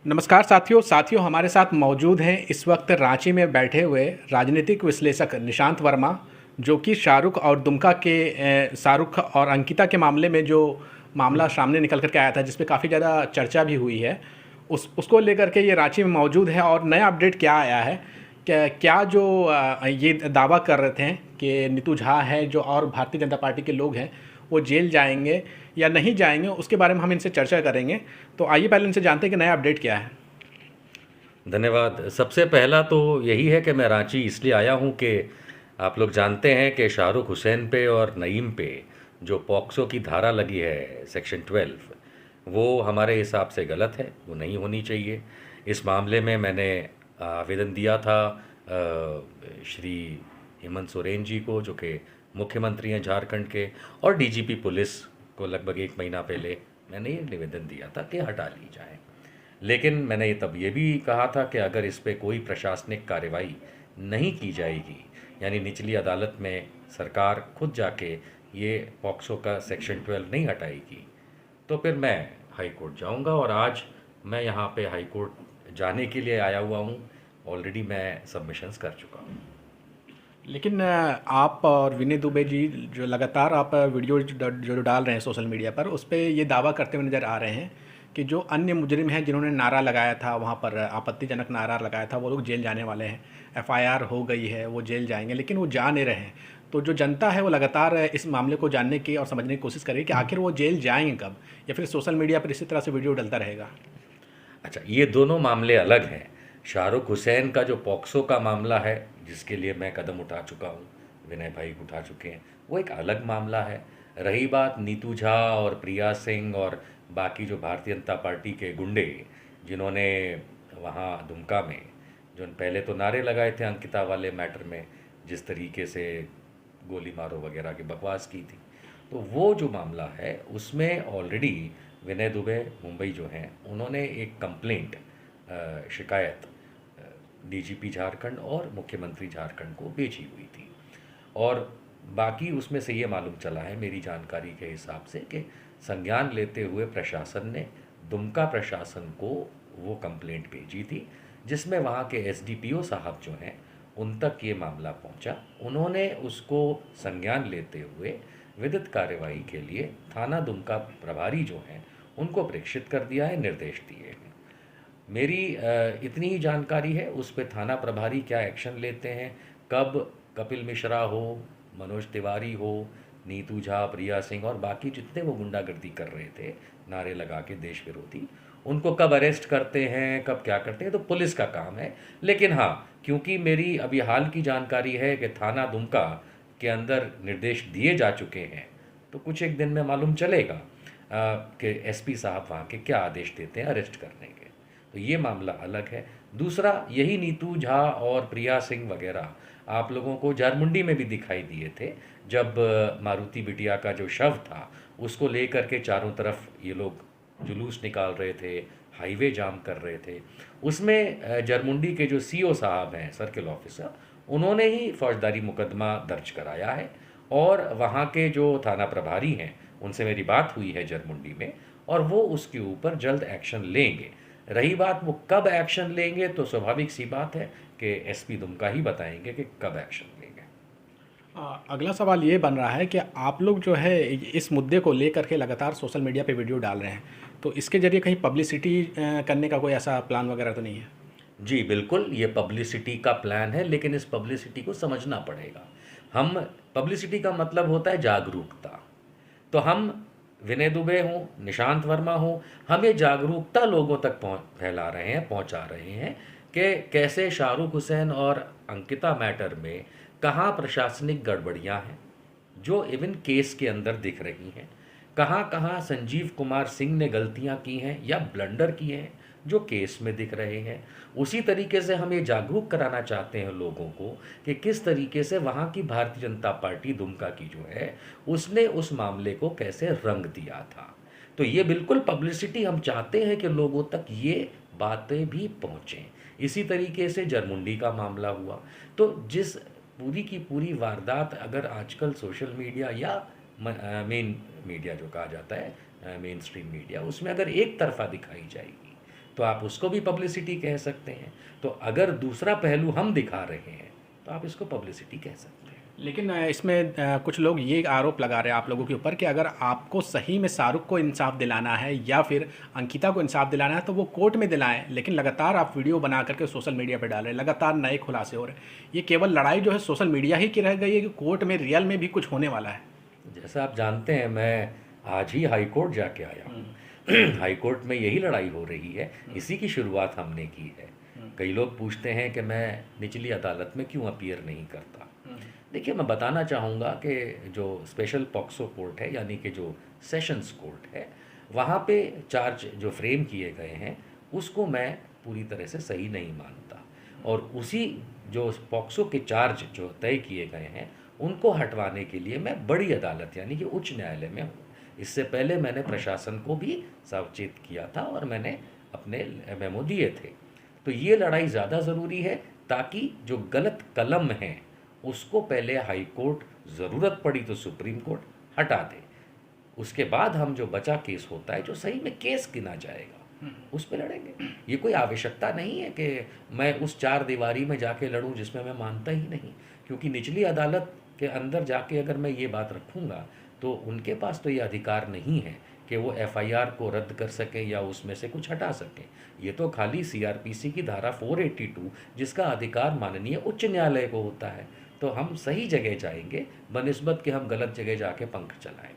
नमस्कार साथियों हमारे साथ मौजूद हैं इस वक्त रांची में बैठे हुए राजनीतिक विश्लेषक निशांत वर्मा, जो कि शाहरुख और अंकिता के मामले में जो मामला सामने निकल कर के आया था, जिस पे काफ़ी ज़्यादा चर्चा भी हुई है, उसको लेकर के ये रांची में मौजूद है। और नया अपडेट क्या आया है, क्या क्या जो ये दावा कर रहे थे कि नीतू झा है जो और भारतीय जनता पार्टी के लोग हैं वो जेल जाएंगे या नहीं जाएंगे, उसके बारे में हम इनसे चर्चा करेंगे। तो आइए पहले इनसे जानते हैं कि नया अपडेट क्या है। धन्यवाद। सबसे पहला तो यही है कि मैं रांची इसलिए आया हूँ कि आप लोग जानते हैं कि शाहरुख हुसैन पे और नईम पे जो पॉक्सो की धारा लगी है सेक्शन 12, वो हमारे हिसाब से गलत है, वो नहीं होनी चाहिए। इस मामले में मैंने आवेदन दिया था श्री हेमंत सोरेन जी को, जो कि मुख्यमंत्री हैं झारखंड के, और डीजीपी पुलिस को लगभग 1 महीना पहले मैंने ये निवेदन दिया था कि हटा ली जाए। लेकिन मैंने तब ये भी कहा था कि अगर इस पे कोई प्रशासनिक कार्रवाई नहीं की जाएगी, यानी निचली अदालत में सरकार खुद जाके ये पॉक्सो का सेक्शन 12 नहीं हटाएगी, तो फिर मैं हाई कोर्ट जाऊंगा। और आज मैं यहाँ पे हाई कोर्ट जाने के लिए आया हुआ हूँ। ऑलरेडी मैं सबमिशंस कर चुका हूँ। लेकिन आप और विनय दुबे जी जो लगातार आप वीडियो जो डाल रहे हैं सोशल मीडिया पर, उस पे ये दावा करते हुए नज़र आ रहे हैं कि जो अन्य मुजरिम हैं जिन्होंने नारा लगाया था, वहाँ पर आपत्तिजनक नारा लगाया था, वो लोग जेल जाने वाले हैं। एफआईआर हो गई है, वो जेल जाएंगे, लेकिन वो जा नहीं रहे हैं। तो जो जनता है वो लगातार इस मामले को जानने की और समझने की कोशिश करेगी कि आखिर वो जेल जाएंगे कब, या फिर सोशल मीडिया पर इसी तरह से वीडियो डलता रहेगा। अच्छा, ये दोनों मामले अलग हैं। शाहरुख हुसैन का जो पॉक्सो का मामला है, जिसके लिए मैं कदम उठा चुका हूँ, विनय भाई उठा चुके हैं, वो एक अलग मामला है। रही बात नीतू झा और प्रिया सिंह और बाकी जो भारतीय जनता पार्टी के गुंडे, जिन्होंने वहाँ दुमका में जो पहले तो नारे लगाए थे अंकिता वाले मैटर में, जिस तरीके से गोली मारो वगैरह की बकवास की थी, तो वो जो मामला है उसमें ऑलरेडी विनय दुबे मुंबई जो हैं, उन्होंने एक कंप्लेंट शिकायत डीजीपी झारखंड और मुख्यमंत्री झारखंड को भेजी हुई थी। और बाकी उसमें से ये मालूम चला है मेरी जानकारी के हिसाब से कि संज्ञान लेते हुए प्रशासन ने दुमका प्रशासन को वो कंप्लेंट भेजी थी, जिसमें वहाँ के एसडीपीओ साहब जो हैं उन तक ये मामला पहुँचा। उन्होंने उसको संज्ञान लेते हुए विधिक कार्यवाही के लिए थाना दुमका प्रभारी जो हैं उनको प्रेषित कर दिया है, निर्देश दिए हैं। मेरी इतनी ही जानकारी है। उस पे थाना प्रभारी क्या एक्शन लेते हैं, कब कपिल मिश्रा हो, मनोज तिवारी हो, नीतू झा, प्रिया सिंह और बाकी जितने वो गुंडागर्दी कर रहे थे नारे लगा के देश विरोधी, उनको कब अरेस्ट करते हैं, कब क्या करते हैं, तो पुलिस का काम है। लेकिन हाँ, क्योंकि मेरी अभी हाल की जानकारी है कि थाना दुमका के अंदर निर्देश दिए जा चुके हैं, तो कुछ एक दिन में मालूम चलेगा कि एसपी साहब वहाँ के क्या आदेश देते हैं अरेस्ट करने के। तो ये मामला अलग है। दूसरा, यही नीतू झा और प्रिया सिंह वगैरह आप लोगों को झारमुंडी में भी दिखाई दिए थे, जब मारुति बिटिया का जो शव था उसको लेकर के चारों तरफ ये लोग जुलूस निकाल रहे थे, हाईवे जाम कर रहे थे। उसमें जरमुंडी के जो सीओ साहब हैं, सर्किल ऑफिसर, उन्होंने ही फौजदारी मुकदमा दर्ज कराया है। और वहाँ के जो थाना प्रभारी हैं उनसे मेरी बात हुई है जरमुंडी में, और वो उसके ऊपर जल्द एक्शन लेंगे। रही बात वो कब एक्शन लेंगे, तो स्वाभाविक सी बात है कि एसपी दुमका ही बताएंगे कि कब एक्शन लेंगे। अगला सवाल ये बन रहा है कि आप लोग जो है इस मुद्दे को लेकर के लगातार सोशल मीडिया पे वीडियो डाल रहे हैं, तो इसके ज़रिए कहीं पब्लिसिटी करने का कोई ऐसा प्लान वगैरह तो नहीं है? जी बिल्कुल, ये पब्लिसिटी का प्लान है, लेकिन इस पब्लिसिटी को समझना पड़ेगा। हम पब्लिसिटी का मतलब होता है जागरूकता। तो हम विनय दुबे हों, निशांत वर्मा हों, हम ये जागरूकता लोगों तक फैला रहे हैं, पहुंचा रहे हैं कि कैसे शाहरुख हुसैन और अंकिता मैटर में कहाँ प्रशासनिक गड़बड़ियाँ हैं जो इवन केस के अंदर दिख रही हैं, कहाँ कहाँ संजीव कुमार सिंह ने गलतियाँ की हैं या ब्लंडर किए हैं जो केस में दिख रहे हैं। उसी तरीके से हम ये जागरूक कराना चाहते हैं लोगों को कि किस तरीके से वहाँ की भारतीय जनता पार्टी दुमका की जो है उसने उस मामले को कैसे रंग दिया था। तो ये बिल्कुल पब्लिसिटी हम चाहते हैं कि लोगों तक ये बातें भी पहुँचें। इसी तरीके से जरमुंडी का मामला हुआ, तो जिस पूरी की पूरी वारदात अगर आजकल सोशल मीडिया या मेन मीडिया जो कहा जाता है, मेन स्ट्रीम मीडिया, उसमें अगर एक तरफा दिखाई जाएगी तो आप उसको भी पब्लिसिटी कह सकते हैं। तो अगर दूसरा पहलू हम दिखा रहे हैं तो आप इसको पब्लिसिटी कह सकते हैं। लेकिन इसमें कुछ लोग ये आरोप लगा रहे हैं आप लोगों के ऊपर कि अगर आपको सही में शाहरुख को इंसाफ दिलाना है या फिर अंकिता को इंसाफ दिलाना है तो वो कोर्ट में दिलाएं, लेकिन लगातार आप वीडियो बना करके सोशल मीडिया पे डाल रहे हैं, लगातार नए खुलासे हो रहे हैं। ये केवल लड़ाई जो है सोशल मीडिया ही की रह गई है कि कोर्ट में रियल में भी कुछ होने वाला है? जैसा आप जानते हैं, मैं आज ही हाई कोर्ट जाके आया हूँ। हाई कोर्ट में यही लड़ाई हो रही है, इसी की शुरुआत हमने की है। कई लोग पूछते हैं कि मैं निचली अदालत में क्यों अपीयर नहीं करता। देखिए, मैं बताना चाहूँगा कि जो स्पेशल पॉक्सो कोर्ट है, यानी कि जो सेशंस कोर्ट है, वहाँ पे चार्ज जो फ्रेम किए गए हैं उसको मैं पूरी तरह से सही नहीं मानता। और उसी जो पॉक्सो के चार्ज जो तय किए गए हैं उनको हटवाने के लिए मैं बड़ी अदालत यानी कि उच्च न्यायालय में हूँ। इससे पहले मैंने प्रशासन को भी सावचेत किया था और मैंने अपने मेमो दिए थे। तो ये लड़ाई ज़्यादा ज़रूरी है ताकि जो गलत कलम है उसको पहले हाई कोर्ट, ज़रूरत पड़ी तो सुप्रीम कोर्ट हटा दे। उसके बाद हम जो बचा केस होता है, जो सही में केस गिना जाएगा, उस पे लड़ेंगे। ये कोई आवश्यकता नहीं है कि मैं उस चार दीवारी में जाके लड़ूं जिसमें मैं मानता ही नहीं, क्योंकि निचली अदालत के अंदर जाके अगर मैं ये बात रखूँगा तो उनके पास तो ये अधिकार नहीं है कि वो एफआईआर को रद्द कर सकें या उसमें से कुछ हटा सकें। ये तो खाली सीआरपीसी की धारा 482 जिसका अधिकार माननीय उच्च न्यायालय को होता है। तो हम सही जगह जाएंगे बनिस्बत कि हम गलत जगह जाके पंख चलाएं।